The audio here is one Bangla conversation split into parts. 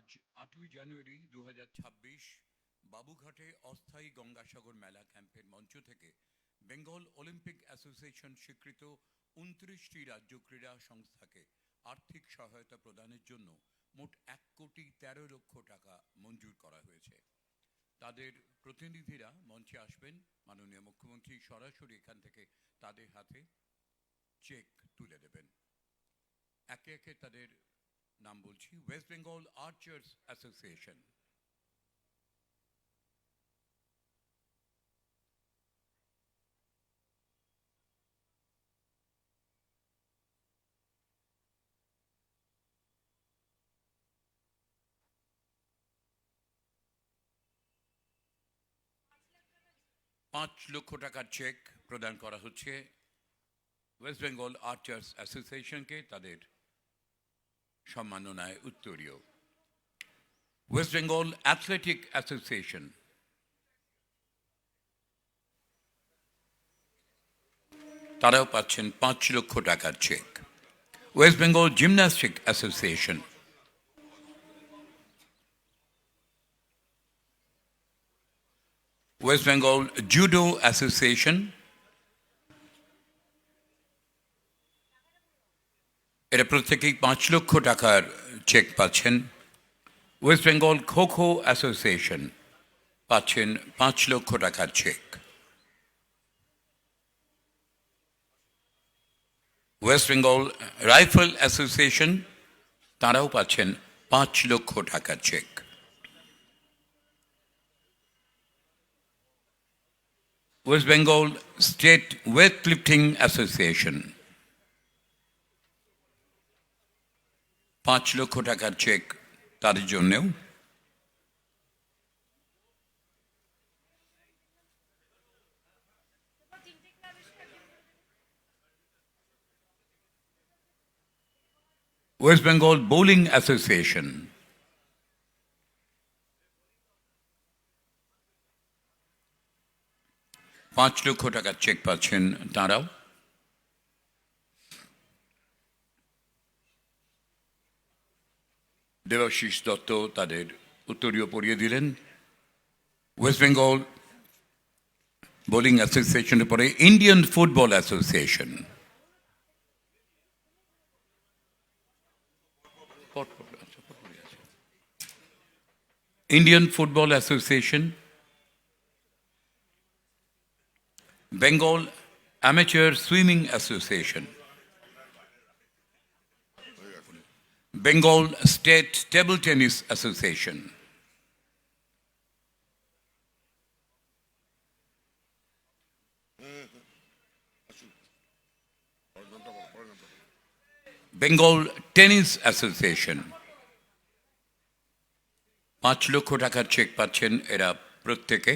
আজ ৮ই জানুয়ারি ২০২৬ বাবুঘাটে অস্থায়ী গঙ্গাসাগর মেলা ক্যাম্পের মঞ্চ থেকে বেঙ্গল অলিম্পিক অ্যাসোসিয়েশন স্বীকৃত ২৯টি রাজ্য ক্রীড়া সংস্থাকে আর্থিক সহায়তা প্রদানের জন্য মোট ১,১৩,০০,০০০ টাকা মঞ্জুর করা হয়েছে। তাদের প্রতিনিধিরা মঞ্চে আসবেন, মাননীয় মুখ্যমন্ত্রী সরাসরি এখান থেকে তাদের হাতে চেক তুলে দেবেন। একে একে তাদের নাম বলছি। ওয়েস্ট বেঙ্গল আর্চার্স অ্যাসোসিয়েশন, ₹৫,০০,০০০ চেক প্রদান করা হচ্ছে ওয়েস্ট বেঙ্গল আর্চার্স অ্যাসোসিয়েশনকে তাদের সম্মাননায় উত্তরীয়। ওয়েস্ট বেঙ্গল অ্যাথলেটিক অ্যাসোসিয়েশন, তারাও পাচ্ছেন ₹৫,০০,০০০ cheque. West Bengal gymnastic association, West Bengal judo association, এরা প্রত্যেকেই ₹৫,০০,০০০ চেক পাচ্ছেন। ওয়েস্ট বেঙ্গল খো খো অ্যাসোসিয়েশন পাচ্ছেন ₹৫,০০,০০০ cheque. West Bengal rifle association, তারাও পাচ্ছেন ₹৫,০০,০০০ cheque. West Bengal state weight lifting association, ₹৫,০০,০০০ চেক তাদের জন্যেও। ওয়েস্ট বেঙ্গল বোলিং অ্যাসোসিয়েশন, ₹৫,০০,০০০ চেক পাচ্ছেন তাঁরাও। দেবাশিস দত্ত তাদের উত্তরীয় পড়িয়ে দিলেন। ওয়েস্ট বেঙ্গল বোলিং অ্যাসোসিয়েশনের পরে Indian football association, Indian football association, Bengal amateur swimming association, Bengal state table tennis association, Bengal tennis association, ₹৫,০০,০০০ চেক পাচ্ছেন এরা প্রত্যেকে।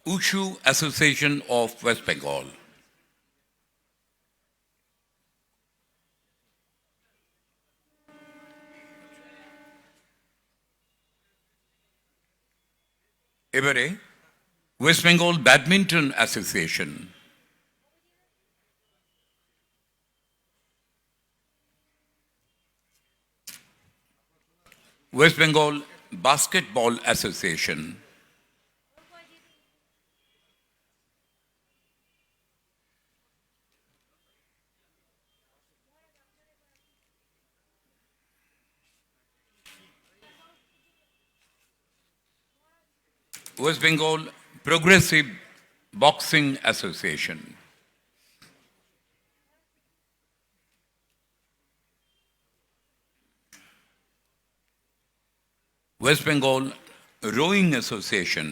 Wushu association of West Bengal, এবারে West Bengal badminton association, West Bengal basketball association, West Bengal progressive boxing association, West Bengal rowing association,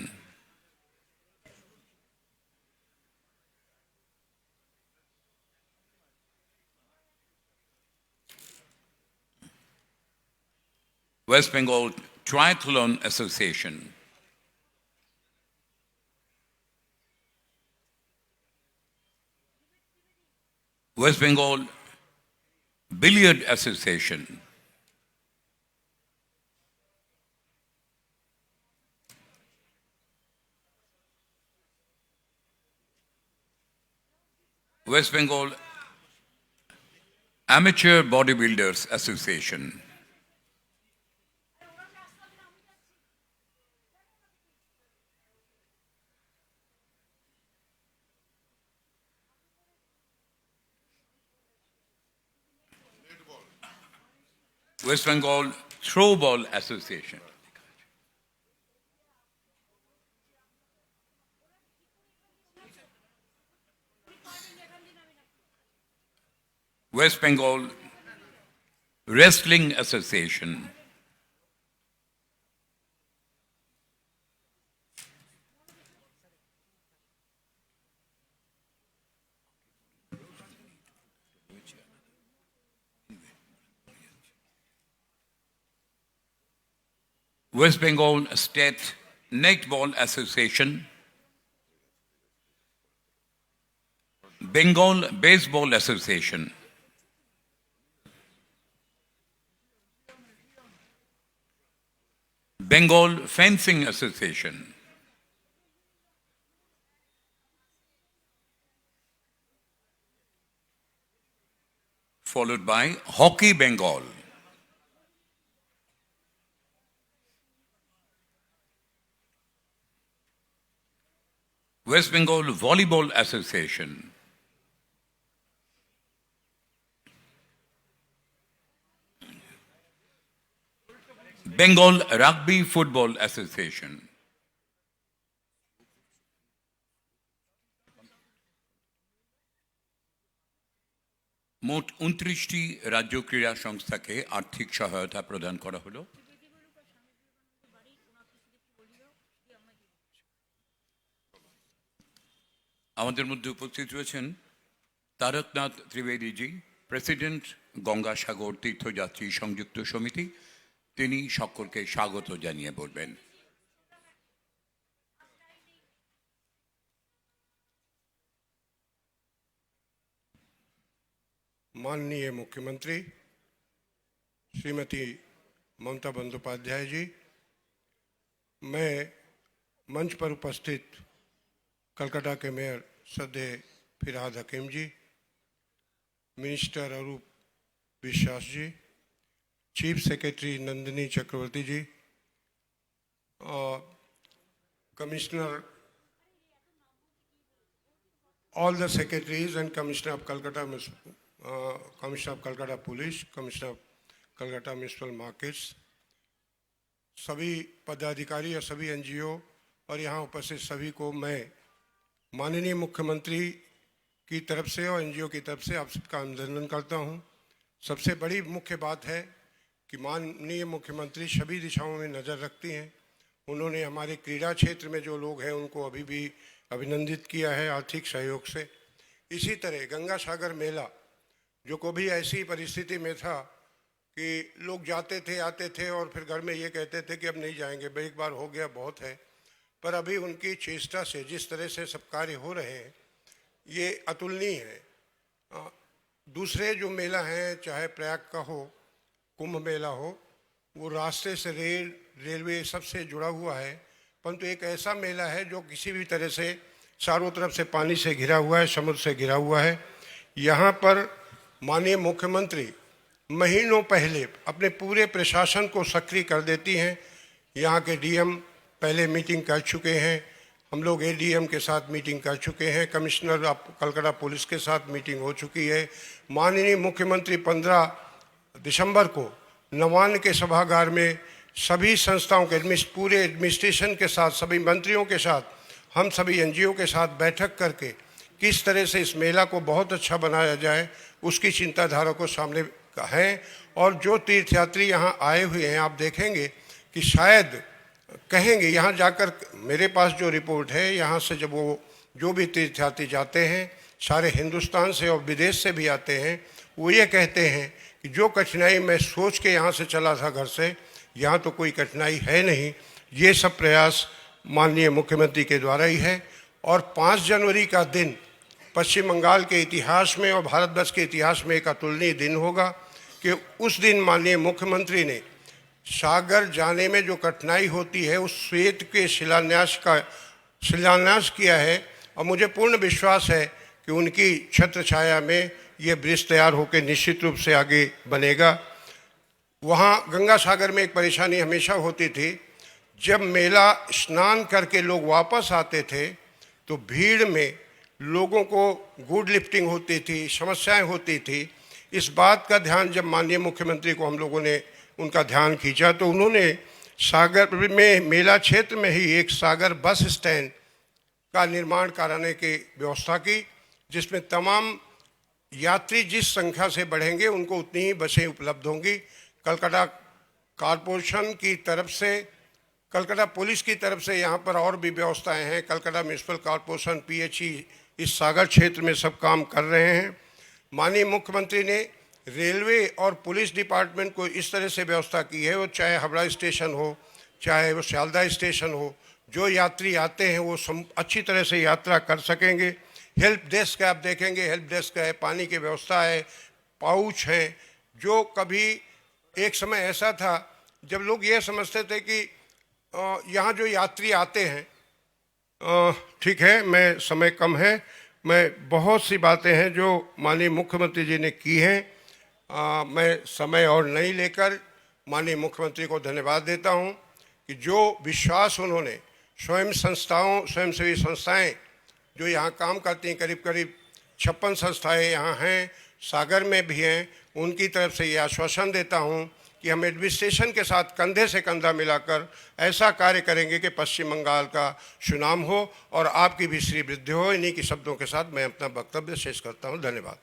West Bengal triathlon association, West Bengal billiard association, West Bengal Amateur Bodybuilders Association. West Bengal Throwball Association. West Bengal Wrestling Association. West Bengal State Netball Association. Bengal Baseball Association. Bengal Fencing Association. Followed by Hockey Bengal. West Bengal Volleyball Association. Bengal Rugby Football Association. মোট 29টি রাজ্য ক্রীড়া সংস্থাকে আর্থিক সহায়তা প্রদান করা হলো। আমাদের মধ্যে উপস্থিত রয়েছেন তারকনাথ ত্রিবেদীজি, প্রেসিডেন্ট গঙ্গাসাগর তীর্থযাত্রী সংযুক্ত সমিতি। তিনি সকলকে স্বাগত জানিয়ে বলবেন। माननीय मुख्यमंत्री श्रीमती ममता बंदोपाध्याय जी, मैं मंच पर उपस्थित कलकत्ता के मेयर श्रद्धेय फिरहाद हकीम जी, minister Arup Biswas ji, chief secretary Nandini Chakraborty ji, commissioner, all the secretaries and Commissioner of Calcutta, Commissioner of Calcutta Police, Commissioner of Calcutta Municipal Markets, सभी पदाधिकारी और सभी एनजीओ और यहाँ उपस्थित सभी को मैं माननीय मुख्यमंत्री की तरफ से और एनजीओ की तरफ से आप सबका अभिनंदन करता हूँ। सबसे बड़ी मुख्य बात है कि माननीय मुख्यमंत्री सभी दिशाओं में नज़र रखती हैं। उन्होंने हमारे क्रीड़ा क्षेत्र में जो लोग हैं उनको अभी भी अभिनंदित किया है आर्थिक सहयोग से। इसी तरह गंगा सागर मेला जो कभी ऐसी परिस्थिति में था कि लोग जाते थे आते थे और फिर घर में ये कहते थे कि अब नहीं जाएंगे, एक बार हो गया बहुत है, पर अभी उनकी चेष्टा से जिस तरह से सब कार्य हो रहे हैं ये अतुलनीय है। दूसरे जो मेला हैं, चाहे प्रयाग का हो, कुंभ मेला हो, वो रास्ते से रेलवे सबसे जुड़ा हुआ है, परंतु एक ऐसा मेला है जो किसी भी तरह से चारों तरफ से पानी से घिरा हुआ है, समुद्र से घिरा हुआ है। यहाँ पर माननीय मुख्यमंत्री महीनों पहले अपने पूरे प्रशासन को सक्रिय कर देती हैं। यहाँ के डीएम पहले मीटिंग कर चुके हैं, हम लोग एडीएम के साथ मीटिंग कर चुके हैं, कमिश्नर ऑफ कलकत्ता पुलिस के साथ मीटिंग हो चुकी है। माननीय मुख्यमंत्री 15 दिसंबर को नवान्न के सभागार में सभी संस्थाओं के पूरे एडमिनिस्ट्रेशन के साथ, सभी मंत्रियों के साथ, हम सभी एनजीओ के साथ बैठक करके किस तरह से इस मेला को बहुत अच्छा बनाया जाए उसकी चिंताधारा को सामने है। और जो तीर्थयात्री यहाँ आए हुए हैं, आप देखेंगे कि शायद कहेंगे, यहाँ जाकर मेरे पास जो रिपोर्ट है, यहाँ से जब वो जो भी तीर्थयात्री जाते हैं सारे हिंदुस्तान से और विदेश से भी आते हैं, वो ये कहते हैं कि जो कठिनाई मैं सोच के यहाँ से चला था घर से, यहाँ तो कोई कठिनाई है नहीं। ये सब प्रयास माननीय मुख्यमंत्री के द्वारा ही है। और 5 जनवरी का दिन पश्चिम बंगाल के इतिहास में और भारतवर्ष के इतिहास में एक अतुलनीय दिन होगा कि उस दिन माननीय मुख्यमंत्री ने सागर जाने में जो कठिनाई होती है उस श्वेत के शिलान्यास किया है। और मुझे पूर्ण विश्वास है कि उनकी छत्र छाया में ये ब्रिज तैयार होकर निश्चित रूप से आगे बनेगा। वहाँ गंगा सागर में एक परेशानी हमेशा होती थी, जब मेला स्नान करके लोग वापस आते थे तो भीड़ में लोगों को गुड लिफ्टिंग होती थी, समस्याएं होती थी। इस बात का ध्यान जब माननीय मुख्यमंत्री को हम लोगों ने उनका ध्यान खींचा तो उन्होंने सागर में मेला क्षेत्र में ही एक सागर बस स्टैंड का निर्माण कराने की व्यवस्था की, जिसमें तमाम यात्री जिस संख्या से बढ़ेंगे उनको उतनी ही बसें उपलब्ध होंगी। कलकत्ता कॉरपोरेशन की तरफ से, कलकत्ता पुलिस की तरफ से यहाँ पर और भी व्यवस्थाएं हैं। कलकत्ता म्यूनिसिपल कॉरपोरेशन, PHE इस सागर क्षेत्र में सब काम कर रहे हैं। माननीय मुख्यमंत्री ने रेलवे और पुलिस डिपार्टमेंट को इस तरह से व्यवस्था की है, वो चाहे हावड़ा स्टेशन हो, चाहे वो सियालदह स्टेशन हो, जो यात्री आते हैं वो अच्छी तरह से यात्रा कर सकेंगे। हेल्प डेस्क है, आप देखेंगे हेल्प डेस्क है, पानी की व्यवस्था है, पाउच हैं। जो कभी एक समय ऐसा था जब लोग ये समझते थे कि यहाँ जो यात्री आते हैं, ठीक है, मैं समय कम है, मैं बहुत सी बातें हैं जो माननीय मुख्यमंत्री जी ने की हैं, मैं समय और नहीं लेकर माननीय मुख्यमंत्री को धन्यवाद देता हूं कि जो विश्वास उन्होंने स्वयंसेवी संस्थाएं जो यहाँ काम करती हैं, करीब करीब 56 संस्थाएं यहाँ हैं, सागर में भी हैं, उनकी तरफ से ये आश्वासन देता हूँ कि हम एडमिनिस्ट्रेशन के साथ कंधे से कंधा मिलाकर ऐसा कार्य करेंगे कि पश्चिम बंगाल का सुनाम हो और आपकी भी श्री वृद्धि हो। इन्हीं के शब्दों के साथ मैं अपना वक्तव्य शेष करता हूँ। धन्यवाद।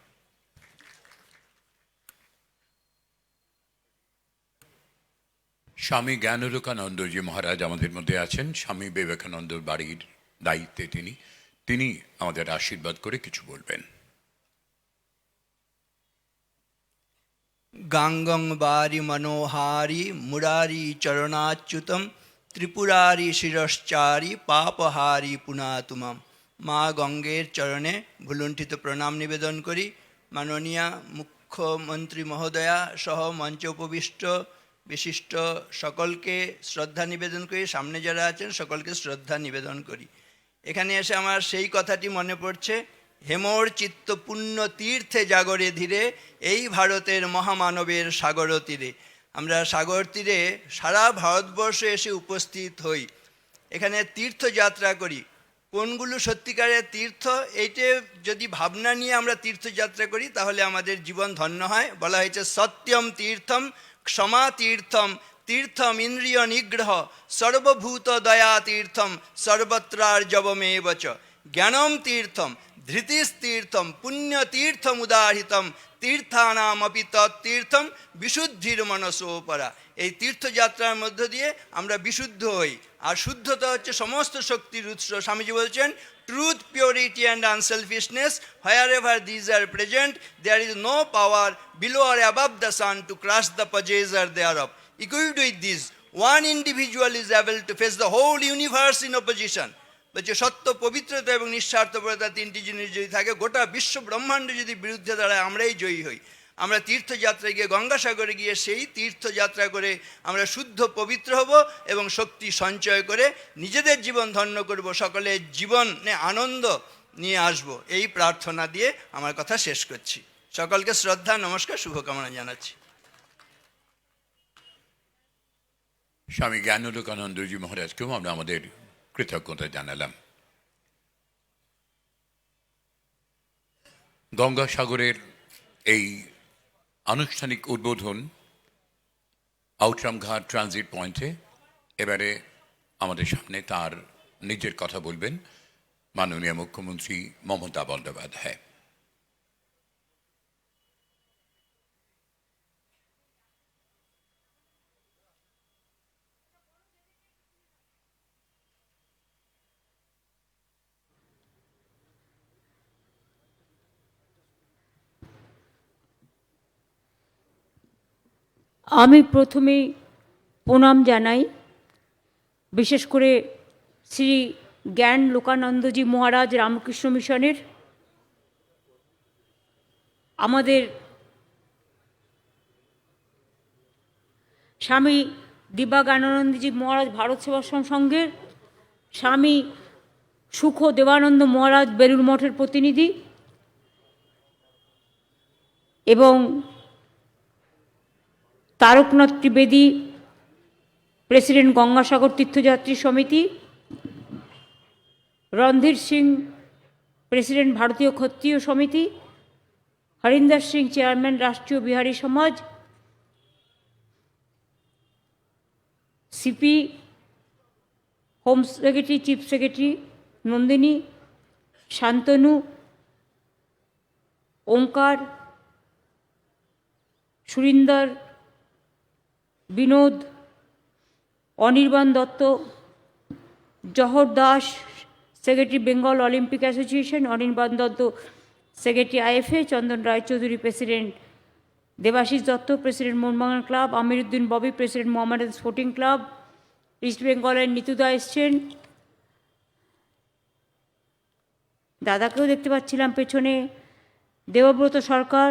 স্বামী জ্ঞানানন্দজি মহারাজ আমাদের মধ্যে আছেন। স্বামী বিবেকানন্দর বাড়ির দায়িত্বে তিনি আমাদের আশীর্বাদ করে কিছু বলবেন। গাঙ্গং বারি মনোহারি মুরারি চরণাচ্যুতম ত্রিপুরারি শিরশ্চারি পাপহারি পুনাতুমম। মা গঙ্গের চরণে ভুলুণ্ঠিত প্রণাম নিবেদন করি। মাননীয় মুখ্যমন্ত্রী মহোদয়া সহ মঞ্চে উপবিষ্ট বিশিষ্ট সকলকে শ্রদ্ধা নিবেদন করি। সামনে যারা আছেন সকলকে শ্রদ্ধা নিবেদন করি। এখানে এসে আমার সেই কথাটি মনে পড়ছে, হেমর চিত্ত পুণ্য তীর্থে জাগরে ধীরে, এই ভারতের মহামানবের সাগর তীরে। আমরা সাগর তীরে সারা ভারতবর্ষে এসে উপস্থিত হই, এখানে তীর্থযাত্রা করি। কোনগুলো সত্যিকারের তীর্থ, এইটে যদি ভাবনা নিয়ে আমরা তীর্থযাত্রা করি তাহলে আমাদের জীবন ধন্য হয়। বলা হয়েছে সত্যম তীর্থম, ক্ষমা তীর্থম, তীর্থম ইন্দ্রিয় নিগ্রহ, সর্বভূত দয়া তীর্থম, সর্বত্রার্জবমেব চ। জ্ঞানম তীর্থম, ধৃতিস্তীর্থম, পুণ্যতীর্থম উদাহৃতম, তীর্থানামপি তৎতীর্থম বিশুদ্ধির মনসোপরা। এই তীর্থযাত্রার মধ্য দিয়ে আমরা বিশুদ্ধ হই। আর শুদ্ধতা হচ্ছে সমস্ত শক্তির উৎস। স্বামীজি বলছেন truth, purity and unselfishness, wherever these are present there is no power below or above the sun to crush the possessor thereof. Equipped with this, one individual is able to face the whole universe in opposition. বলছে সত্য, পবিত্রতা এবং নিঃস্বার্থপরতা, তিনটি জিনিস যদি থাকে, গোটা বিশ্ব ব্রহ্মাণ্ড যদি বিরুদ্ধে দাঁড়ায়, আমরাই জয়ী হই। আমরা তীর্থযাত্রায় গিয়ে, গঙ্গাসাগরে গিয়ে সেই তীর্থযাত্রা করে আমরা শুদ্ধ পবিত্র হব এবং শক্তি সঞ্চয় করে নিজেদের জীবন ধন্য করব, সকলের জীবনে আনন্দ নিয়ে আসব, এই প্রার্থনা দিয়ে আমার কথা শেষ করছি। সকলকে শ্রদ্ধা, নমস্কার, শুভকামনা জানাচ্ছি। স্বামী জ্ঞানানন্দজি মহারাজকেও আমরা আমাদের কৃতজ্ঞতা জানালাম। গঙ্গাসাগরের এই আনুষ্ঠানিক উদ্বোধন আউটরামঘাট ট্রানজিট পয়েন্টে। এবারে আমাদের সামনে তার নিজের কথা বলবেন মাননীয় মুখ্যমন্ত্রী মমতা বন্দ্যোপাধ্যায়। আমি প্রথমেই প্রণাম জানাই বিশেষ করে শ্রী জ্ঞান লোকানন্দজি মহারাজ রামকৃষ্ণ মিশনের, আমাদের স্বামী দিব্যাজ্ঞানানন্দজি মহারাজ ভারত সেবাশ্রম সংঘের, স্বামী সুখ দেবানন্দ মহারাজ বেলুড় মঠের প্রতিনিধি, এবং তারকনাথ ত্রিবেদী, প্রেসিডেন্ট গঙ্গাসাগর তীর্থযাত্রী সমিতি, রণধীর সিং, প্রেসিডেন্ট ভারতীয় ক্ষত্রিয় সমিতি, Harinder Singh, chairman Rashtriya Bihari Samaj, CP, home secretary, chief secretary Nandini, Shantanu, Onkar, Surinder, Binod, Anirban Dutta, Jahar Das, secretary Bengal Olympic association, Anirban Dutta, secretary IFA, Chandan Roychowdhury, president Debashis Dutta, president Mohun Bagan club, Amiruddin Bobby, president Mohammedan sporting club, East বেঙ্গলের নিতুদা এসছেন, দাদাকেও দেখতে পাচ্ছিলাম পেছনে, দেবব্রত সরকার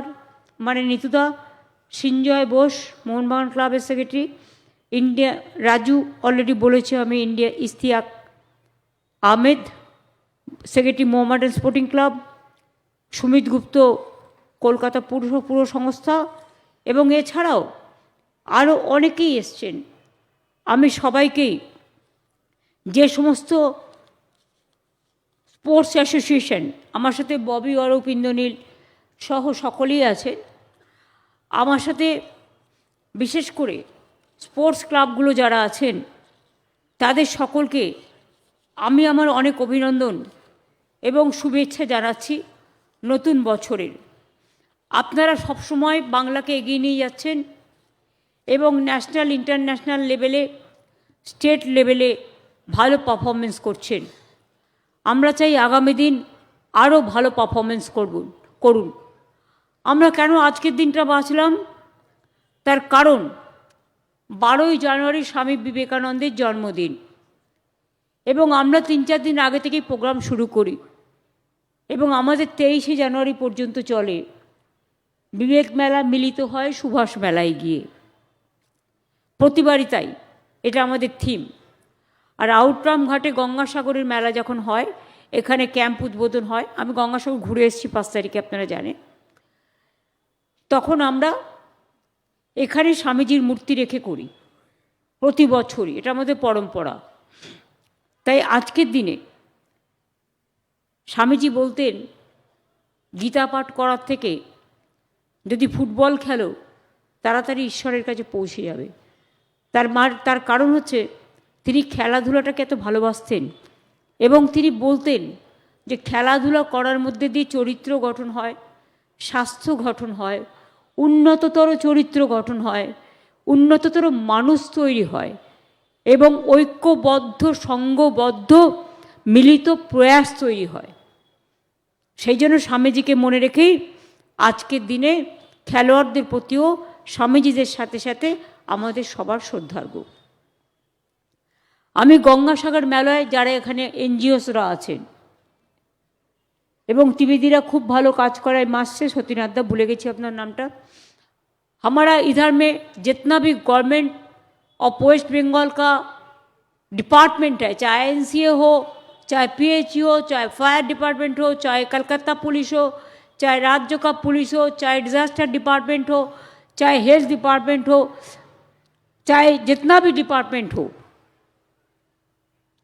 মানে নিতুদা, সিঞ্জয় বোস, মোহনবাগান ক্লাবের সেক্রেটারি, ইন্ডিয়া রাজু অলরেডি বলেছি আমি, India Istiaque Ahmed, secretary Mohammedan sporting club, Sumit Gupta, Kolkata পুর সংস্থা, এবং এছাড়াও আরও অনেকেই এসছেন। আমি সবাইকেই, যে সমস্ত স্পোর্টস অ্যাসোসিয়েশন, আমার সাথে ববি, অরূপ, ইন্দ্রনীল সহ সকলেই আছে, আমার সাথে বিশেষ করে স্পোর্টস ক্লাবগুলো যারা আছেন তাদের সকলকে আমি আমার অনেক অভিনন্দন এবং শুভেচ্ছা জানাচ্ছি নতুন বছরের। আপনারা সবসময় বাংলাকে এগিয়ে নিয়ে যাচ্ছেন এবং ন্যাশনাল, ইন্টারন্যাশনাল লেভেলে, স্টেট লেভেলে ভালো পারফরমেন্স করছেন। আমরা চাই আগামী দিন আরও ভালো পারফরমেন্স করুন। আমরা কেন আজকের দিনটা বাঁচলাম, তার কারণ 12ই জানুয়ারি স্বামী বিবেকানন্দের জন্মদিন, এবং আমরা 3-4 দিন আগে থেকেই প্রোগ্রাম শুরু করি এবং আমাদের 23শে জানুয়ারি পর্যন্ত চলে। বিবেক মেলা মিলিত হয় সুভাষ মেলায় গিয়ে, প্রতিবারই তাই, এটা আমাদের থিম। আর আউটরাম ঘাটে গঙ্গাসাগরের মেলা যখন হয়, এখানে ক্যাম্প উদ্বোধন হয়, আমি গঙ্গাসাগর ঘুরে এসেছি 5 তারিখে, আপনারা জানেন, তখন আমরা এখানে স্বামীজির মূর্তি রেখে করি প্রতি বছরই, এটা আমাদের পরম্পরা। তাই আজকের দিনে স্বামীজি বলতেন, গীতা পাঠ করার থেকে যদি ফুটবল খেলো তাড়াতাড়ি ঈশ্বরের কাছে পৌঁছে যাবে। তার কারণ হচ্ছে তিনি খেলাধুলাটাকে এত ভালোবাসতেন এবং তিনি বলতেন যে খেলাধুলা করার মধ্যে দিয়ে চরিত্র গঠন হয়, স্বাস্থ্য গঠন হয়, উন্নততর চরিত্র গঠন হয়, উন্নততর মানুষ তৈরি হয় এবং ঐক্যবদ্ধ, সঙ্গবদ্ধ, মিলিত প্রয়াস তৈরি হয়। সেই জন্য স্বামীজিকে মনে রেখেই আজকের দিনে খেলোয়াড়দের প্রতিও স্বামীজিদের সাথে সাথে আমাদের সবার শ্রদ্ধার্ঘ। আমি গঙ্গাসাগর মেলায় যারা এখানে এনজিওসরা আছেন এবং ত্রিবেদীরা খুব ভালো কাজ করায়, মাসছে সতীনাথদা, ভুলে গেছি আপনার নামটা, हमारा इधर में जितना भी गवर्नमेंट और वेस्ट बंगाल का डिपार्टमेंट है, चाहे एनसीए हो, चाहे पीएचई हो, चाहे फायर डिपार्टमेंट हो, चाहे कलकत्ता पुलिस हो, चाहे राज्य का पुलिस हो, चाहे डिजास्टर डिपार्टमेंट हो, चाहे हेल्थ डिपार्टमेंट हो, चाहे जितना भी डिपार्टमेंट हो,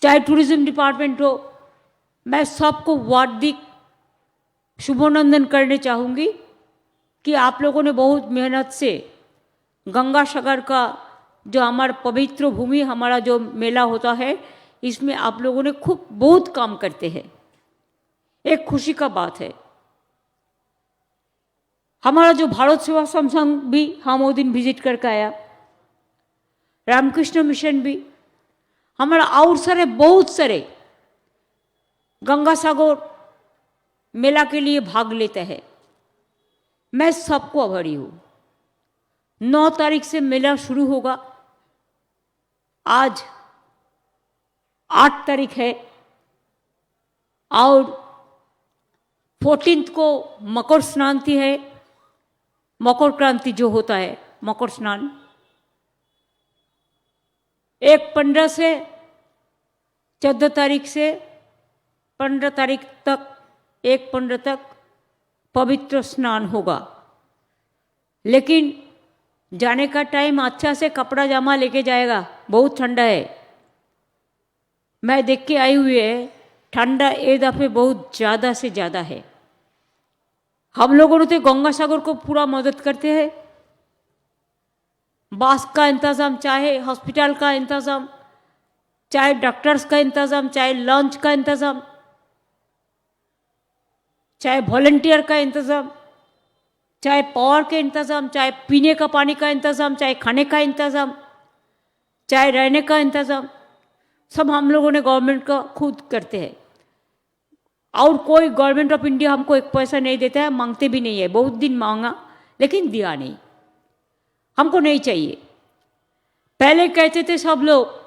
चाहे टूरिज्म डिपार्टमेंट हो, मैं सबको हार्दिक शुभनंदन करने चाहूँगी कि आप लोगों ने बहुत मेहनत से गंगासागर का जो हमारा पवित्र भूमि, हमारा जो मेला होता है, इसमें आप लोगों ने खूब बहुत काम करते हैं। एक खुशी का बात है। हमारा जो भारत सेवा संघ भी हम वो दिन विजिट करके आया, रामकृष्ण मिशन भी, हमारा और सारे बहुत सारे गंगासागर मेला के लिए भाग लेते हैं। मैं सबको आभारी हूँ। 9 तारीख से मेला शुरू होगा, आज 8 तारीख है और 14 को मकर स्नान है, मकर क्रांति जो होता है, मकर स्नान। 15 से 14 तारीख से 15 तारीख तक, 15 तक पवित्र स्नान होगा। लेकिन जाने का टाइम अच्छा से कपड़ा जामा लेके जाएगा, बहुत ठंडा है। मैं देख के आई हुई है, ठंडा ये दफे बहुत ज़्यादा से ज़्यादा है। हम लोगों ने तो गंगासागर को पूरा मदद करते हैं, बस का इंतज़ाम, चाहे हॉस्पिटल का इंतज़ाम, चाहे डॉक्टर्स का इंतज़ाम, चाहे लंच का इंतज़ाम, चाहे वॉलंटियर का इंतज़ाम, चाहे पावर के इंतज़ाम, चाहे पीने का पानी का इंतज़ाम, चाहे खाने का इंतज़ाम, चाहे रहने का इंतज़ाम, सब हम लोगों ने गवर्नमेंट का खुद करते हैं। और कोई गवर्नमेंट ऑफ इंडिया हमको एक पैसा नहीं देता है, मांगते भी नहीं है। बहुत दिन मांगा लेकिन दिया नहीं, हमको नहीं चाहिए। पहले कहते थे सब लोग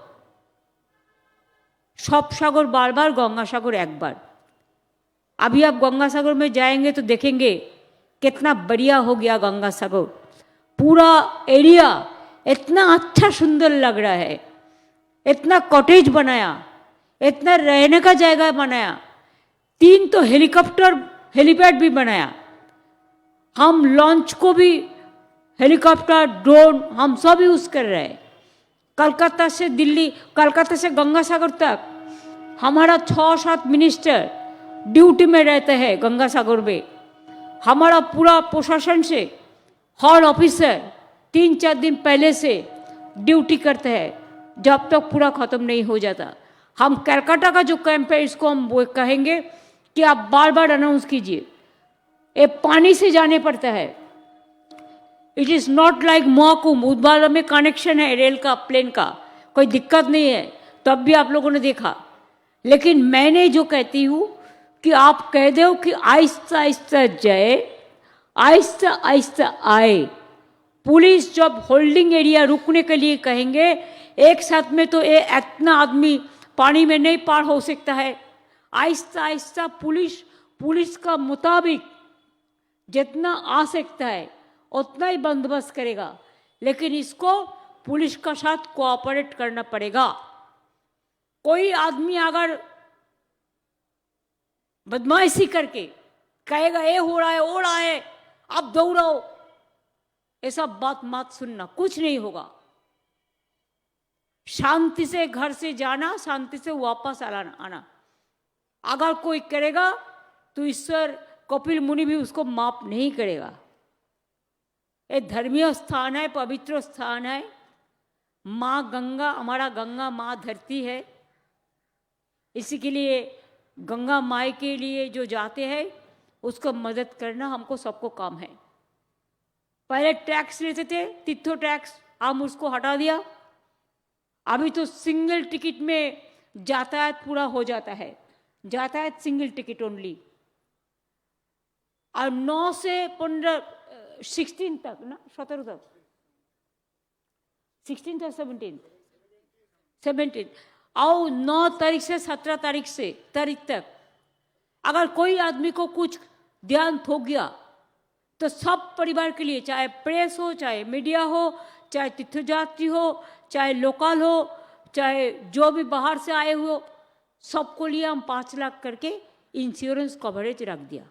सब सागर बार बार, गंगा सागर एक बार। अभी आप गंगा सागर में जाएंगे तो देखेंगे कितना बढ़िया हो गया गंगा सागर। पूरा एरिया इतना अच्छा सुंदर लग रहा है, इतना कॉटेज बनाया, इतना रहने का जगह बनाया, 3 तो हेलीपैड भी बनाया। हम लॉन्च को भी हेलीकॉप्टर, ड्रोन हम सब यूज कर रहे हैं। कलकत्ता से दिल्ली, कलकत्ता से गंगा सागर तक हमारा 6-7 मिनिस्टर ड्यूटी में रहते हैं गंगा सागर में। हमारा पूरा प्रशासन से हर ऑफिसर 3-4 दिन पहले से ड्यूटी करते हैं जब तक पूरा खत्म नहीं हो जाता। हम कलकत्ता का जो कैंप है इसको हम वो कहेंगे कि आप बार बार अनाउंस कीजिए। ये पानी से जाने पड़ता है, इट इज़ नॉट लाइक मोहकुम। उदवाला में कनेक्शन है रेल का, प्लेन का, कोई दिक्कत नहीं है, तब भी आप लोगों ने देखा। लेकिन मैंने जो कहती हूँ कि आप कह दो कि आहिस्ता आहिस्ता जाए, आहिस्ता आहिस्ता आए। पुलिस जब होल्डिंग एरिया रुकने के लिए कहेंगे, एक साथ में तो ये इतना आदमी पानी में नहीं पार हो सकता है। आहिस्ता आहिस्ता पुलिस का मुताबिक जितना आ सकता है उतना ही बंदोबस्त करेगा, लेकिन इसको पुलिस का साथ कोऑपरेट करना पड़ेगा। कोई आदमी अगर बदमाशी करके कहेगा ये हो रहा है, वो रहा है, आप दौड़ाओ, ऐसा बात मत सुनना, कुछ नहीं होगा। शांति से घर से जाना, शांति से वापस आना। अगर कोई करेगा तो ईश्वर कपिल मुनि भी उसको माफ नहीं करेगा। ये धर्मीय स्थान है, पवित्र स्थान है। माँ गंगा, हमारा गंगा माँ धरती है, इसी के लिए गंगा माई के लिए जो जाते हैं उसको मदद करना हमको सबको काम है। पहले टैक्स लेते थे, तीर्थो टैक्स, हम उसको हटा दिया। अभी तो सिंगल टिकट में यातायात पूरा हो जाता है, यातायात सिंगल टिकट ओनली। और 9 से 15 16 तक ना, 17 तक, 16 या 17 और 9 तारीख से 17 तारीख तक अगर कोई आदमी को कुछ ध्यान हो गया तो सब परिवार के लिए, चाहे प्रेस हो, चाहे मीडिया हो, चाहे तीर्थयात्री हो, चाहे लोकल हो, चाहे जो भी बाहर से आए हो, सबको लिए हम 5 लाख करके इंश्योरेंस कवरेज रख दिया।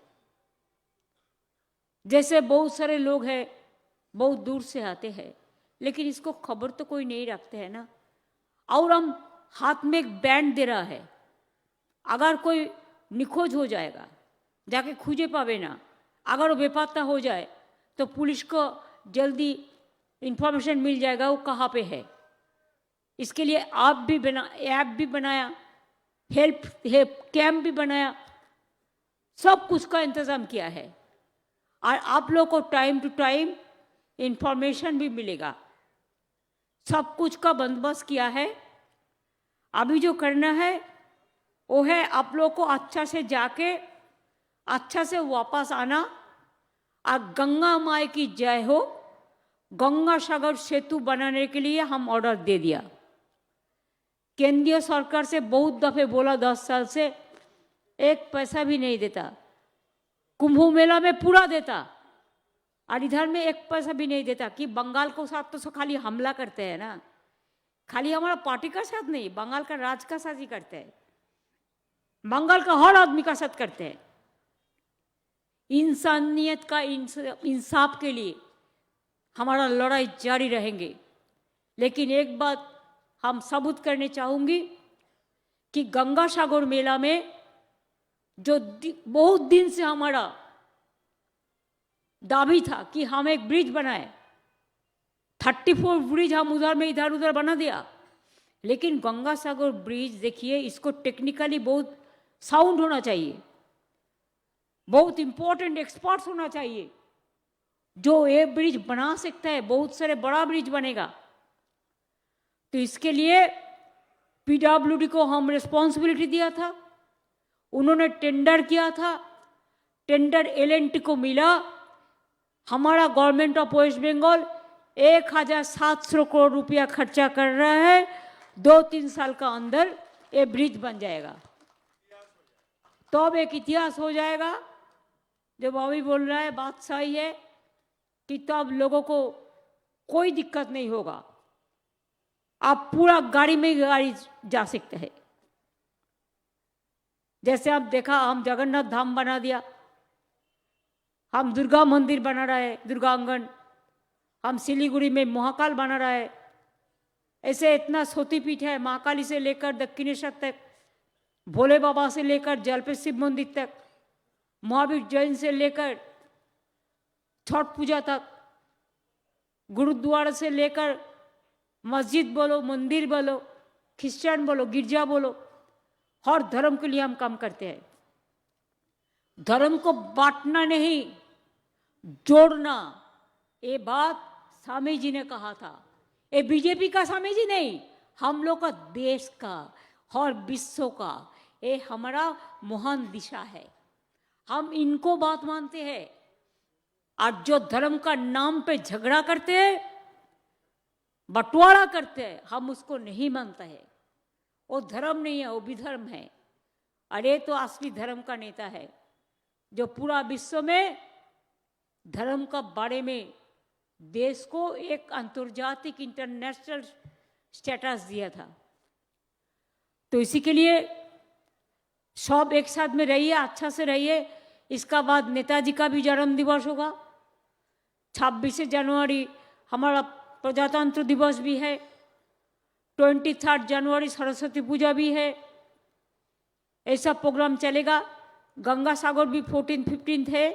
जैसे बहुत सारे लोग हैं बहुत दूर से आते हैं, लेकिन इसको खबर तो कोई नहीं रखते हैं ना। और हम हाथ में एक बैंड दे रहा है, अगर कोई निखोज हो जाएगा, जाके खोजे पावे ना, अगर वो बेपत्ता हो जाए तो पुलिस को जल्दी इंफॉर्मेशन मिल जाएगा वो कहाँ पे है। इसके लिए ऐप भी बनाया, हेल्प कैंप भी बनाया, सब कुछ का इंतज़ाम किया है। और आप लोग को टाइम टू टाइम इंफॉर्मेशन भी मिलेगा, सब कुछ का बंदोबस्त किया है। अभी जो करना है वो है आप लोग को अच्छा से जाके अच्छा से वापस आना। और गंगा माई की जय हो। गंगा सागर सेतु बनाने के लिए हम ऑर्डर दे दिया। केंद्रीय सरकार से बहुत दफे बोला, 10 साल से, एक पैसा भी नहीं देता। कुंभ मेला में पूरा देता और इधर में एक पैसा भी नहीं देता। कि बंगाल को साथ तो खाली हमला करते हैं ना, खाली हमारा पार्टी का साथ नहीं, बंगाल का राज का साथ ही करते हैं, बंगाल का हर आदमी का साथ करते हैं। इंसानियत का इंसाफ के लिए हमारा लड़ाई जारी रहेंगे। लेकिन एक बात हम साबुत करने चाहूँगी कि गंगा सागर मेला में जो बहुत दिन से हमारा दावी था कि हम एक ब्रिज बनाए, 34 ब्रिज हम उधर में इधर उधर बना दिया, लेकिन गंगा सागर ब्रिज देखिए, इसको टेक्निकली बहुत साउंड होना चाहिए, बहुत इंपॉर्टेंट एक्सपर्ट्स होना चाहिए जो ये ब्रिज बना सकता है। बहुत सारे बड़ा ब्रिज बनेगा, तो इसके लिए पीडब्ल्यूडी को हम रिस्पॉन्सिबिलिटी दिया था, उन्होंने टेंडर किया था, टेंडर एलएनटी को मिला। हमारा government of West Bengal 1700 crore रुपया खर्चा कर रहा है, 2-3 साल का अंदर ये ब्रिज बन जाएगा। तो अब एक इतिहास हो जाएगा। जब अभी बोल रहा है बात सही है कि तब लोगों को कोई दिक्कत नहीं होगा, आप पूरा गाड़ी में गाड़ी जा सकते हैं। जैसे आप देखा, हम जगन्नाथ धाम बना दिया, हम दुर्गा मंदिर बना रहे हैं, दुर्गांगन, हम सिलीगुड़ी में महाकाल बना रहे हैं। ऐसे इतना शक्तिपीठ है, महाकाली से लेकर दक्षिणेश्वर तक, भोले बाबा से लेकर जलपेश शिव मंदिर तक, महावीर जैन से लेकर छठ पूजा तक, गुरुद्वारा से लेकर मस्जिद बोलो, मंदिर बोलो, क्रिश्चियन बोलो, गिरजा बोलो, हर धर्म के लिए हम काम करते हैं। धर्म को बांटना नहीं, जोड़ना, ये बात स्वामी जी ने कहा था। ये बीजेपी का स्वामी जी नहीं, हम लोग का देश का और विश्व का ये हमारा महान दिशा है। हम इनको बात मानते हैं, और जो धर्म का नाम पे झगड़ा करते हैं, बंटवारा करते हैं, हम उसको नहीं मानते हैं। वो धर्म नहीं है, वो विधर्म है। अरे तो असली धर्म का नेता है जो पूरा विश्व में धर्म का बारे में देश को एक अंतर्जातिक इंटरनेशनल स्टेटस दिया था। तो इसी के लिए सब एक साथ में रहिए, अच्छा से रहिए। इसका बाद नेताजी का भी जन्म दिवस होगा, 26 जनवरी हमारा प्रजातंत्र दिवस भी है, 23 जनवरी सरस्वती पूजा भी है। ऐसा प्रोग्राम चलेगा। गंगा सागर भी 14-15 है।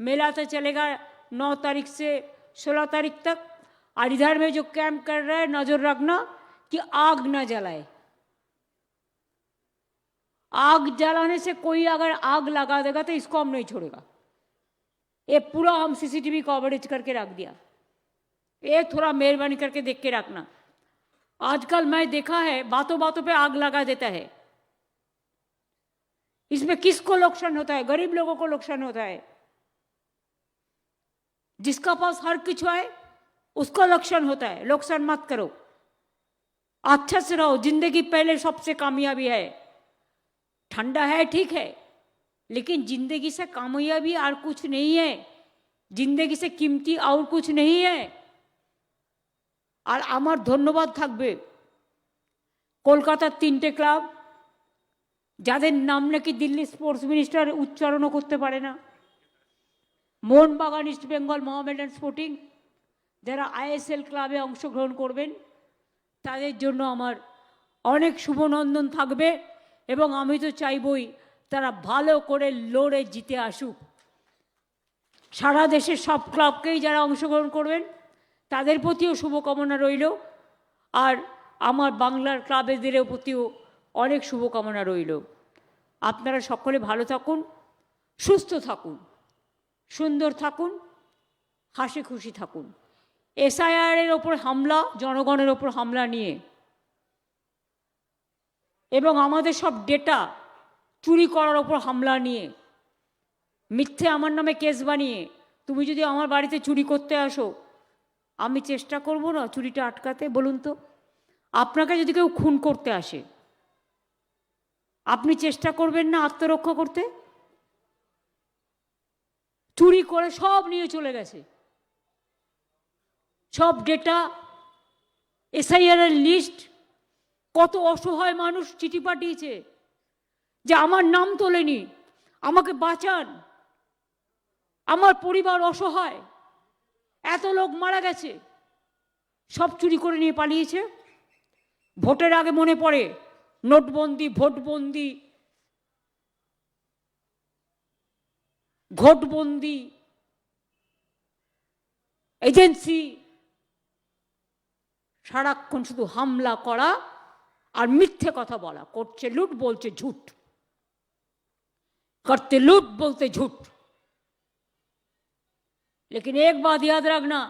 मेला तो चलेगा 9 तारीख से 16 तारीख तक। और इधर में जो कैंप कर रहे हैं, नजर रखना कि आग ना जलाए। आग जलाने से कोई अगर आग लगा देगा तो इसको हम नहीं छोड़ेगा। ये पूरा हम सीसीटीवी कवरेज करके रख दिया। ये थोड़ा मेहरबानी करके देख के रखना। आजकल मैं देखा है बातों बातों पे आग लगा देता है। इसमें किसको नुकसान होता है? गरीब लोगों को नुकसान होता है। जिसका पास हर कुछ है उसको नुकसान होता है। नुकसान मत करो, अच्छा से रहो। जिंदगी पहले सबसे कामयाबी है। ठंडा है ठीक है, लेकिन जिंदगी से कामयाबी और कुछ नहीं है। जिंदगी से कीमती और कुछ नहीं है। और আমার ধন্যবাদ থাকবে কলকাতার 3টে ক্লাব, যাদের নাম নাকি দিল্লি স্পোর্টস মিনিস্টার উচ্চারণও করতে পারে না। মোহনবাগান, ইস্ট বেঙ্গল, মোহামেডান স্পোর্টিং, যারা আইএসএল ক্লাবে অংশগ্রহণ করবেন তাদের জন্য আমার অনেক শুভনন্দন থাকবে। এবং আমি তো চাইবই তারা ভালো করে লড়ে জিতে আসুক। সারা দেশের সব ক্লাবকেই যারা অংশগ্রহণ করবেন তাদের প্রতিও শুভকামনা রইল। আর আমার বাংলার ক্লাবেদের প্রতিও অনেক শুভকামনা রইল। আপনারা সকলে ভালো থাকুন, সুস্থ থাকুন, সুন্দর থাকুন, হাসি খুশি থাকুন। এসআইআরের ওপর হামলা, জনগণের ওপর হামলা নিয়ে এবং আমাদের সব ডেটা চুরি করার ওপর হামলা নিয়ে, মিথ্যে আমার নামে কেস বানিয়ে তুমি যদি আমার বাড়িতে চুরি করতে আসো, আমি চেষ্টা করব না চুরিটা আটকাতে? বলুন তো, আপনাকে যদি কেউ খুন করতে আসে, আপনি চেষ্টা করবেন না আত্মরক্ষা করতে? চুরি করে সব নিয়ে চলে গেছে, সব ডেটা, এসআইআর এর লিস্ট। কত অসহায় মানুষ চিঠি পাঠিয়েছে যে আমার নাম তোলেনি, আমাকে বাঁচান, আমার পরিবার অসহায়। এত লোক মারা গেছে, সব চুরি করে নিয়ে পালিয়েছে। ভোটের আগে মনে পড়ে নোটবন্দি, ভোটবন্দি, ঘোটবন্দি, এজেন্সি, সারাক্ষণ শুধু হামলা করা আর মিথ্যে কথা বলা। করছে লুট, বলছে ঝুট, करते लूट बोलते झूठ। लेकिन एक बात याद रखना,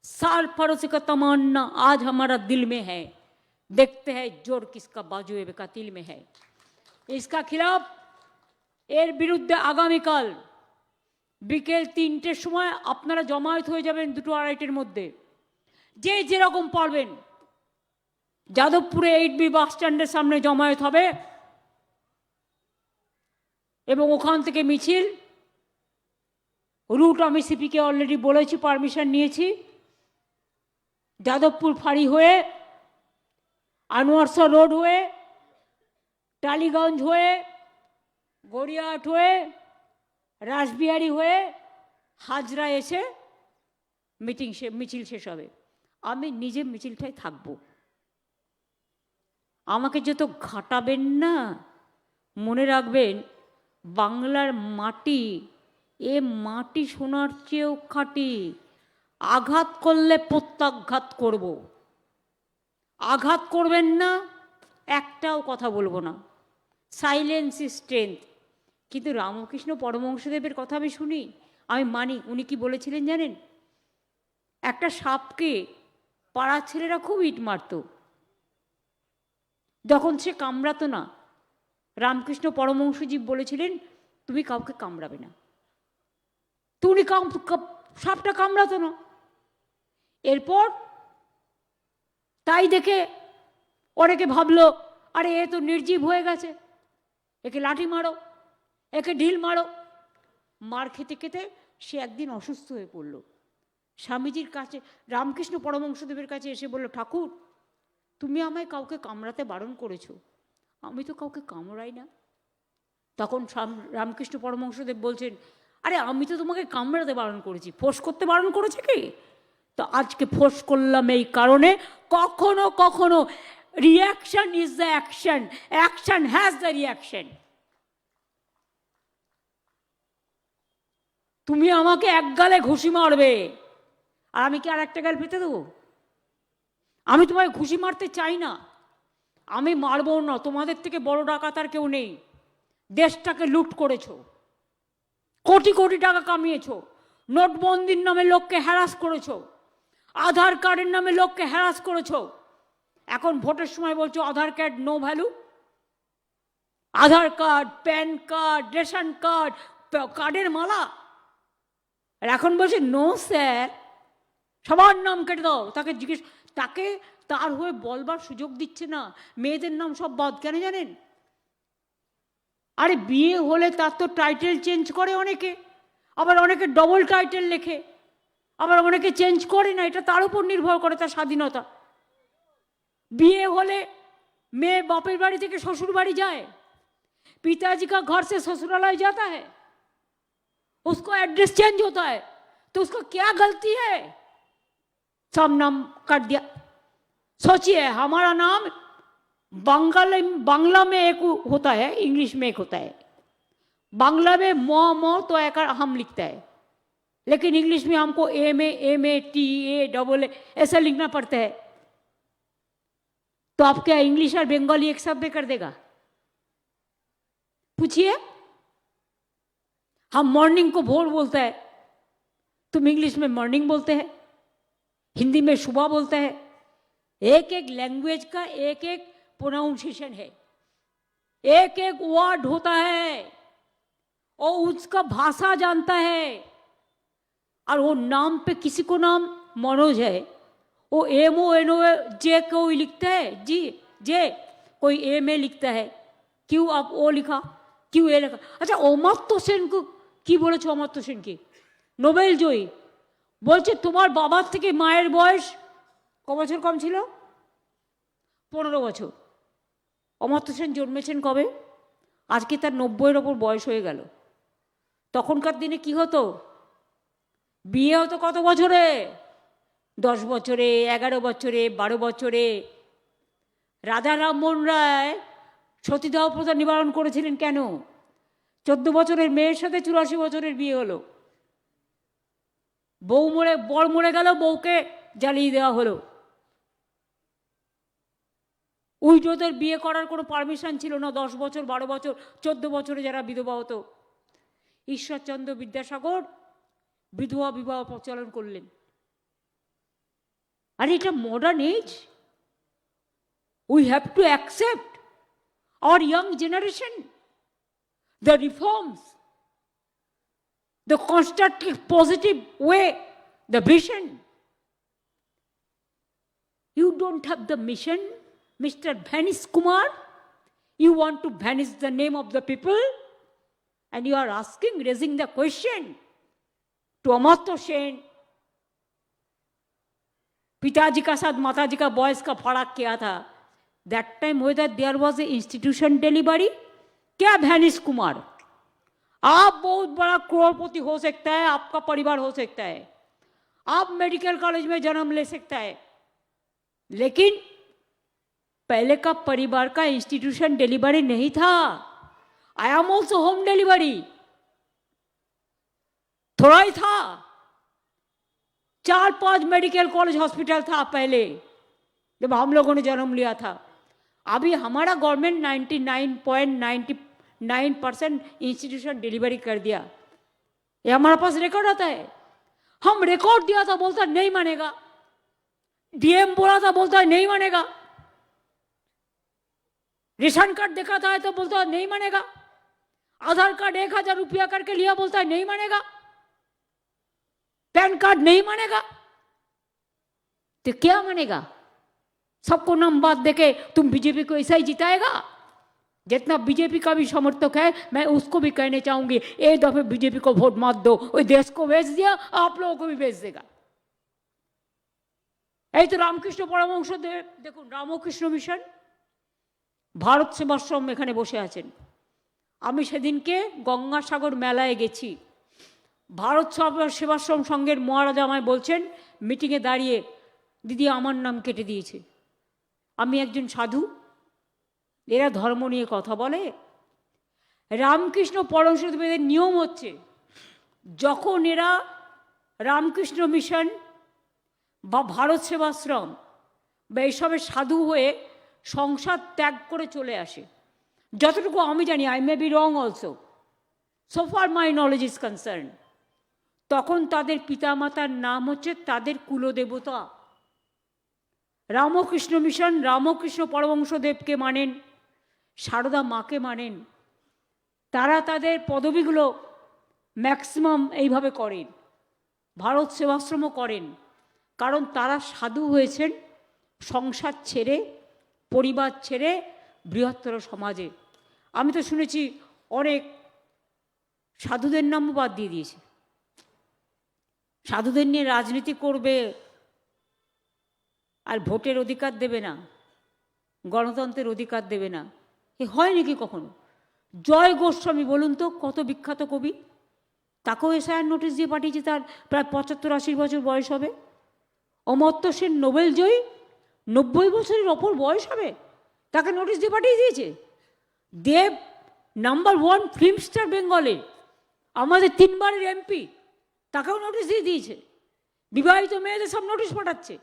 साल पड़ोसी का तमन्ना आज हमारा दिल में है, देखते हैं जोर किसका बाजू का तिल में है। इसका खिलाफ एर बिरुद्धे आगामीकाल বিকেল ৩টের সময় আপনারা জমায়েত হয়ে যাবেন ২টো-২.৫টার মধ্যে। যে যেরকম পারবেন যাদবপুরে 8B বাস স্ট্যান্ডের সামনে জমায়েত হবে এবং ওখান থেকে মিছিল। রুট আমি সিপিকে অলরেডি বলেছি, পারমিশন নিয়েছি। যাদবপুর ফাঁড়ি হয়ে, আনোয়ারশাহ রোড হয়ে, টালিগঞ্জ হয়ে, গড়িয়াহাট হয়ে, রাসবিহারী হয়ে হাজরা এসে মিছিল শেষ হবে। আমি নিজে মিছিলটাই থাকব। আমাকে যত ঘাটাবেন না, মনে রাখবেন বাংলার মাটি, এ মাটি সোনার চেয়েও খাঁটি। আঘাত করলে প্রত্যাঘাত করব, আঘাত করবেন না, একটাও কথা বলবো না। Silence is strength. কিন্তু রামকৃষ্ণ পরমহংসদেবের কথা আমি শুনি, আমি মানি। উনি কি বলেছিলেন জানেন? একটা সাপকে পাড়ার ছেলেরা খুব ইট মারত, যখন সে কামড়াতো না, রামকৃষ্ণ পরমহংসজি বলেছিলেন তুমি কাউকে কামড়াবে না। তো উনি সাপটা কামড়াতো না। এরপর তাই দেখে অনেকে ভাবলো আরে এ তো নির্জীব হয়ে গেছে, একে লাঠি মারো, একে ঢিল মারো। মার খেতে খেতে সে একদিন অসুস্থ হয়ে পড়ল। স্বামীজির কাছে, রামকৃষ্ণ পরমহংসদেবের কাছে এসে বলল, ঠাকুর তুমি আমায় কাউকে কামড়াতে বারণ করেছো, আমি তো কাউকে কামড়াই না। তখন রামকৃষ্ণ পরমহংসদেব বলছেন, আরে আমি তো তোমাকে কামড়াতে বারণ করেছি, ফোঁস করতে বারণ করেছে কি? তো আজকে ফোঁস করলাম এই কারণে, কখনো কখনো reaction is the action, action has the reaction. তুমি আমাকে এক গালে ঘুষি মারবে আর আমি কি আর একটা গাল পেতে দেবো? আমি তোমায় ঘুষি মারতে চাই না, আমি মারবো না। তোমাদের থেকে বড় ডাকাত আর কেউ নেই। দেশটাকে লুট করেছো, কোটি কোটি টাকা কামিয়েছো, নোটবন্দির নামে লোককে হ্যারাস করেছো, আধার কার্ডের নামে লোককে হ্যারাস করেছো। এখন ভোটের সময় বলছো Aadhaar card no value. Aadhaar card, PAN card, ration card, কার্ডের মালা। আর এখন বলছে নো স্যার, সবার নাম কেটে দাও। তাকে জিজ্ঞেস, তাকে তার হয়ে বলবার সুযোগ দিচ্ছে না। মেয়েদের নাম সব বাদ কেন জানেন? আরে বিয়ে হলে তার তো টাইটেল চেঞ্জ করে অনেকে, আবার অনেকে ডবল টাইটেল লেখে, আবার অনেকে চেঞ্জ করে না। এটা তার উপর নির্ভর করে, তার স্বাধীনতা। বিয়ে হলে মেয়ে বাপের বাড়ি থেকে শ্বশুর বাড়ি যায়, पिताजी का घर से ससुरालय जाता है, उसको एड्रेस चेंज होता है, तो उसको क्या गलती है? सब नाम काट दिया। सोचिए, हमारा नाम बांग्ला में एक होता है, इंग्लिश में एक होता है। बांग्ला में म तो एक हम लिखता है, लेकिन इंग्लिश में हमको MATAAA ऐसा लिखना पड़ता है। तो आप क्या इंग्लिश और बंगाली एक साथ में कर देगा? पूछिए। हम मॉर्निंग को भोर बोलता है, तुम इंग्लिश में मॉर्निंग बोलते हैं, हिंदी में सुबह बोलता है। एक एक लैंग्वेज का एक एक प्रोनाउंसिएशन है, एक एक वर्ड होता है, और उसका भाषा जानता है। और वो नाम पे, किसी को नाम मनोज है, वो MONOJ कोई लिखता है, जी जे, कोई MA लिखता है, क्यों आप ओ लिखा, क्यों ए लिखा? अच्छा, অমর্ত্য সেন को কি বলেছো? অমর্ত্য সেন কি নোবেল জয়ী, বলছে তোমার বাবার থেকে মায়ের বয়স ক বছর কম ছিল? 15 বছর। অমর্ত্য সেন জন্মেছেন কবে? আজকে তার 90-এর ওপর বয়স হয়ে গেল। তখনকার দিনে কি হতো? বিয়ে হতো কত বছরে? 10 বছরে, 11 বছরে, 12 বছরে। রাজা রামমোহন রায় সতীদাহ প্রথা নিবারণ করেছিলেন কেন? 14 বছরের মেয়ের সাথে 84 বছরের বিয়ে হলো। বর মরে গেল, বউকে জ্বালিয়ে দেওয়া হলো। উইডোদের বিয়ে করার কোনো পারমিশন ছিল না। 10 বছর, 12 বছর, 14 বছরে যারা বিধবা হতো। ঈশ্বরচন্দ্র বিদ্যাসাগর বিধবা বিবাহ প্রচলন করলেন। আর এটা modern age. We have to accept our young generation, the reforms, the constructive, positive way, the vision. You don't have the mission, Mr. Vanish Kumar. You want to vanish the name of the people, and you are asking, raising the question to Amartya Sen, पिताजी का साथ माताजी का बॉयज का फर्क क्या था? That time whether there was a institution delivery, क्या भैनिश कुमार? आप बहुत बड़ा करोड़पति हो सकता है, आपका परिवार हो सकता है, आप मेडिकल कॉलेज में जन्म ले सकता है, लेकिन पहले का परिवार का इंस्टीट्यूशन डिलीवरी नहीं था। I am also home delivery, थोड़ा ही था। 4-5 मेडिकल कॉलेज हॉस्पिटल था पहले जब हम लोगों ने जन्म लिया था। अभी हमारा गवर्नमेंट 99.99% इंस्टीट्यूशन डिलीवरी कर दिया। ये हमारे पास रिकॉर्ड आता है। हम रिकॉर्ड दिया था, बोलता नहीं मानेगा। डीएम बोला था, बोलता नहीं मानेगा। रेशन कार्ड देखा था तो बोलता नहीं मानेगा। आधार कार्ड 1000 रुपया करके लिया, बोलता नहीं मानेगा। पैन कार्ड नहीं मानेगा, तो क्या मानेगा? सबको नाम बात देके तुम बीजेपी को ऐसा ही जिताएगा? जितना बीजेपी का भी समर्थक है, मैं उसको भी कहने चाहूंगी, एक दफे बीजेपी को वोट मत दो। वो देश को बेच दिया, आप लोगों को भी बेच देगा। এই তো রামকৃষ্ণ পরমহংস দেব, দেখুন রামকৃষ্ণ মিশন, ভারত সেবাশ্রম এখানে বসে আছেন। আমি সেদিনকে গঙ্গাসাগর মেলায় গেছি। ভারত সেবাশ্রম সংঘের মহারাজ আমায় বলছেন মিটিংয়ে দাঁড়িয়ে, দিদি আমার নাম কেটে দিয়েছে। আমি একজন সাধু, এরা ধর্ম নিয়ে কথা বলে? রামকৃষ্ণ পরমহংসদেবের নিয়ম হচ্ছে, যখন এরা রামকৃষ্ণ মিশন বা ভারত সেবাশ্রম বা এইসবে সাধু হয়ে সংসার ত্যাগ করে চলে আসে, যতটুকু আমি জানি, I may be wrong also, so far my knowledge is concern, তখন তাদের পিতামাতার নাম হচ্ছে তাদের কুলদেবতা। রামকৃষ্ণ মিশন রামকৃষ্ণ পরমহংসদেবকে মানেন, সারদা মাকে মানেন। তারা তাদের পদবিগুলো ম্যাক্সিমাম এইভাবে করেন। ভারত সেবাশ্রমও করেন, কারণ তারা সাধু হয়েছেন সংসার ছেড়ে, পরিবার ছেড়ে, বৃহত্তর সমাজে। আমি তো শুনেছি অনেক সাধুদের নামও বাদ দিয়ে দিয়েছে। সাধুদের নিয়ে রাজনীতি করবে আর ভোটের অধিকার দেবে না, গণতন্ত্রের অধিকার দেবে না। এ হয় নাকি কখনো? জয় গোস্বামী বলুন তো, কত বিখ্যাত কবি, তাকেও এসআইআর নোটিশ দিয়ে পাঠিয়েছে, তার প্রায় 75-80 বছর বয়স হবে। অমর্ত্য সেন নোবেল জয়ী, 90 বছরের ওপর বয়স হবে, তাকে নোটিশ দিয়ে পাঠিয়ে দিয়েছে। দেব নাম্বার 1 ফিল্ম স্টার বেঙ্গলে, আমাদের 3 বারের এমপি, তাকেও নোটিশ দিয়ে দিয়েছে। বিবাহিত মেয়েদের সব নোটিশ পাঠাচ্ছে।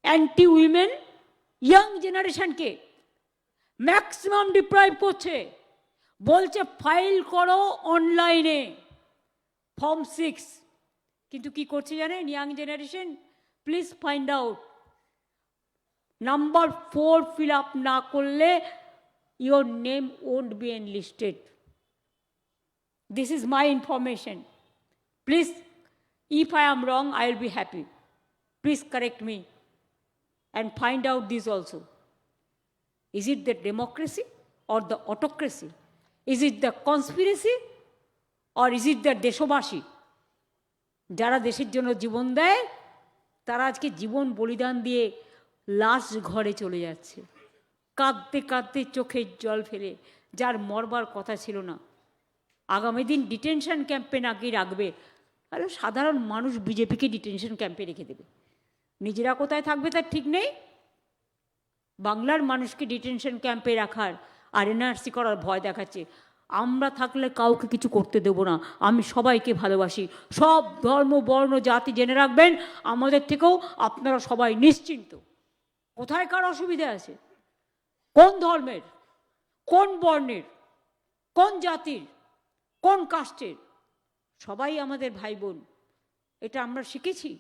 অ্যান্টি উইমেন ইয়াং জেনারেশনকে ম্যাক্সিমাম ডিপ্রাইভ করছে, বলছে ফাইল করো অনলাইনে ফর্ম 6। কিন্তু কি করছে জানেন young generation? Please find out, number 4 fill up না করলে your name won't be enlisted. This is my information. Please, if I am wrong, I will be happy. Please correct me and find out this also. Is it the democracy or the autocracy? Is it the conspiracy or is it the দেশবাসী? যারা দেশের জন্য জীবন দেয়, তারা আজকে জীবন বলিদান দিয়ে লাশ ঘরে চলে যাচ্ছে, কাঁদতে কাঁদতে চোখের জল ফেলে, যার মরবার কথা ছিল না। আগামী দিন ডিটেনশন ক্যাম্পে নাকি রাখবে। তাহলে সাধারণ মানুষ বিজেপিকে ডিটেনশন ক্যাম্পে রেখে দেবে, নিজেরা কোথায় থাকবে তার ঠিক নেই। বাংলার মানুষকে ডিটেনশন ক্যাম্পে রাখার আর এনআরসি করার ভয় দেখাচ্ছে। আমরা থাকলে কাউকে কিছু করতে দেব না। আমি সবাইকে ভালোবাসি, সব ধর্ম বর্ণ জাতি জেনে রাখবেন, আমাদের থেকেও আপনারা সবাই নিশ্চিন্ত। কোথায় কার অসুবিধা আছে, কোন ধর্মের, কোন বর্ণের, কোন জাতির, কোন কাস্টের, সবাই আমাদের ভাই বোন। এটা আমরা শিখেছি।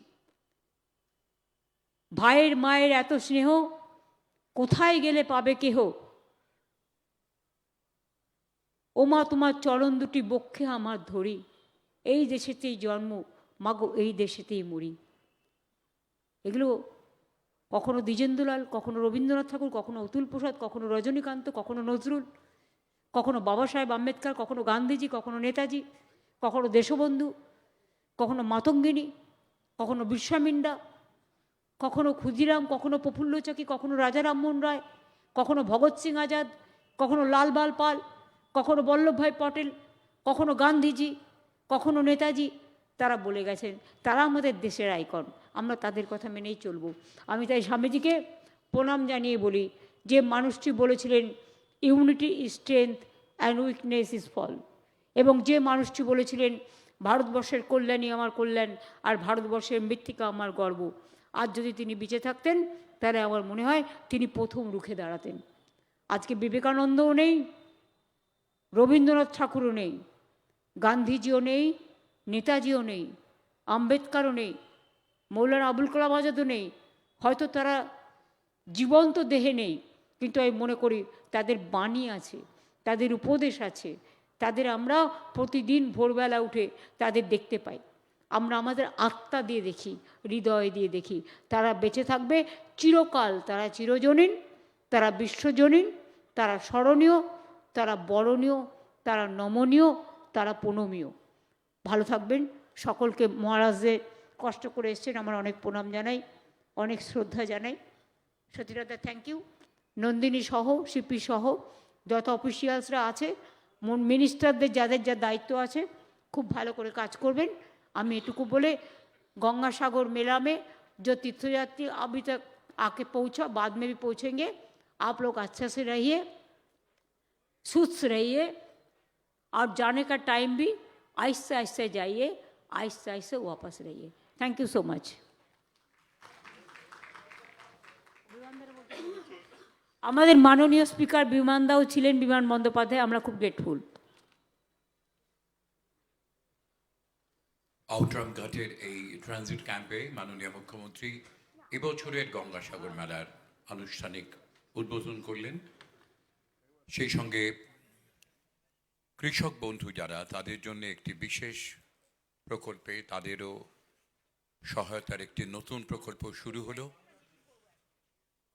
ভাইয়ের মায়ের এত স্নেহ কোথায় গেলে পাবে কেহ, ওমা তোমার চরণ দুটি বক্ষে আমার ধরি, এই দেশেতেই জন্ম মাগো এই দেশেতেই মরি। এগুলো কখনো দ্বিজেন্দ্রলাল, কখনো রবীন্দ্রনাথ ঠাকুর, কখনো অতুল প্রসাদ, কখনো রজনীকান্ত, কখনো নজরুল, কখনো বাবা সাহেব আম্বেদকর, কখনো গান্ধীজি, কখনো নেতাজি, কখনো দেশবন্ধু, কখনো মাতঙ্গিনী, কখনো বিরসা মুন্ডা, কখনো ক্ষুদিরাম, কখনো প্রফুল্ল চাকি, কখনো রাজা রামমোহন রায়, কখনো ভগৎ সিং আজাদ, কখনো লালবাল পাল, কখনো বল্লভভাই পটেল, কখনো গান্ধীজি, কখনো নেতাজি। তারা বলে গেছেন, তারা আমাদের দেশের আইকন, আমরা তাদের কথা মেনেই চলব। আমি তাই স্বামীজিকে প্রণাম জানিয়ে বলি, যে মানুষটি বলেছিলেন unity is strength and weakness is fall, এবং যে মানুষটি বলেছিলেন ভারতবর্ষের কল্যাণই আমার কল্যাণ আর ভারতবর্ষের মৃত্তিকা আমার গর্ব, আজ যদি তিনি বেঁচে থাকতেন তাহলে আমার মনে হয় তিনি প্রথম রুখে দাঁড়াতেন। আজকে বিবেকানন্দও নেই, রবীন্দ্রনাথ ঠাকুরও নেই, গান্ধীজিও নেই, নেতাজিও নেই, আম্বেদকরও নেই, মৌলানা আবুল কালাম আজাদও নেই। হয়তো তারা জীবন্ত দেহে নেই, কিন্তু আমি মনে করি তাদের বাণী আছে, তাদের উপদেশ আছে, তাদের আমরা প্রতিদিন ভোরবেলা উঠে তাদের দেখতে পাই। আমরা আমাদের আত্মা দিয়ে দেখি, হৃদয় দিয়ে দেখি। তারা বেঁচে থাকবে চিরকাল, তারা চিরজনীন, তারা বিশ্বজনীন, তারা স্মরণীয়, তারা বরণীয়, তারা নমনীয়, তারা প্রণমীয়। ভালো থাকবেন। সকলকে মহারাজদের কষ্ট করে এসছেন, আমার অনেক প্রণাম জানাই, অনেক শ্রদ্ধা জানাই। সতীরাদা থ্যাংক ইউ। নন্দিনী সহ, শিল্পী সহ যত অফিসিয়ালসরা আছে, মিনিস্টারদের যাদের যা দায়িত্ব আছে, খুব ভালো করে কাজ করবেন। আমি এটুকু বলে गंगासागर मेला में जो तीर्थयात्री अभी तक आके पहुँचा, बाद में भी पहुँचेंगे, आप लोग अच्छे से रहिए, सुस्त रहिए, और जाने का टाइम भी आहिस्ते आहिस्ते जाइए, आहिस्ते आहिस्ते वापस रहिए। Thank you so much. আমাদের মাননীয় স্পিকার বিমান দাও ছিলেন, বিমান বন্দ্যোপাধ্যায়, আমরা খুব গ্রেটফুল। আউটরাম ঘাটের এই ট্রানজিট ক্যাম্পে মাননীয় মুখ্যমন্ত্রী এবছরের গঙ্গাসাগর মেলার আনুষ্ঠানিক উদ্বোধন করলেন। সেই সঙ্গে কৃষক বন্ধু যারা, তাদের জন্য একটি বিশেষ প্রকল্পে তাদেরও সহায়তার একটি নতুন প্রকল্প শুরু হলো।